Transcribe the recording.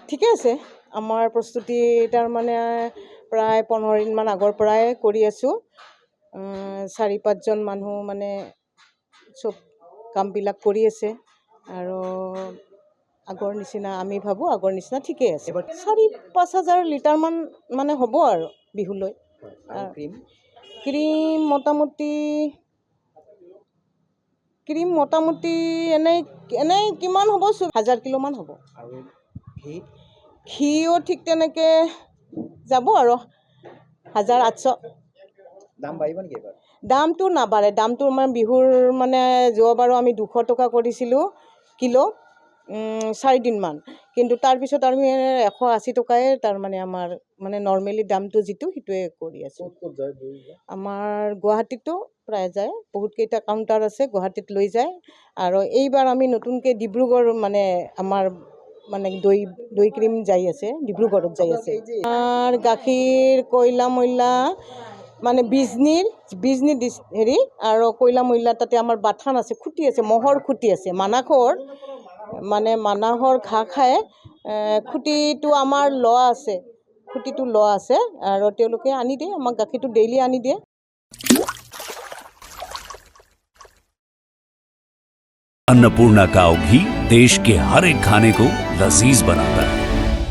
ঠিকে আছে আমাৰ প্ৰস্তুতি তাৰ মানে প্ৰায় 15 দিনমান আগৰ পৰাই কৰি আছোঁ 4-5জন মানুহ মানে সব কামবিলাক কৰি আছে আৰু আগৰ নিচিনা আমি ভাবোঁ আগৰ নিচিনা ঠিকে আছে 4-5 হাজাৰ লিটাৰমান মানে হ'ব আৰু বিহুলৈ ক্ৰীম মোটামুটি এনেই কিমান হ'ব 1000 কিলোমান হ'ব আৰু ঘিও ঠিক তেনেকৈ যাব আৰু 1800 দাম বাঢ়িব নেকি এবাৰ দামটো নাবাঢ়ে দামটো মানে বিহুৰ মানে যোৱাবাৰো আমি 200 টকা কৰিছিলোঁ কিলো 4 দিনমান কিন্তু তাৰপিছত আমি 180 টকাই তাৰ মানে আমাৰ মানে নৰ্মেলি দামটো যিটো সেইটোৱে কৰি আছোঁ আমাৰ গুৱাহাটীতো প্ৰায় যায় বহুত কেইটা কাউণ্টাৰ আছে গুৱাহাটীত লৈ যায় আৰু এইবাৰ আমি নতুনকৈ ডিব্ৰুগড় মানে আমাৰ মানে দৈ ক্ৰীম যাই আছে ডিব্ৰুগড়ত যাই আছে আৰু গাখীৰ কয়লা ময়লা মানে বিজনী হেৰি আৰু কয়লা ময়লা তাতে আমাৰ বাথান আছে খুঁটি আছে মহৰ খুঁটি আছে মানাহৰ ঘাঁহ খায় খুঁটিটো আমাৰ লোৱা আছে আৰু তেওঁলোকে আনি দিয়ে আমাক গাখীৰটো ডেইলি আনি দিয়ে अन्नपूर्णा काव घी देश के हर एक खाने को लजीज बनाता है।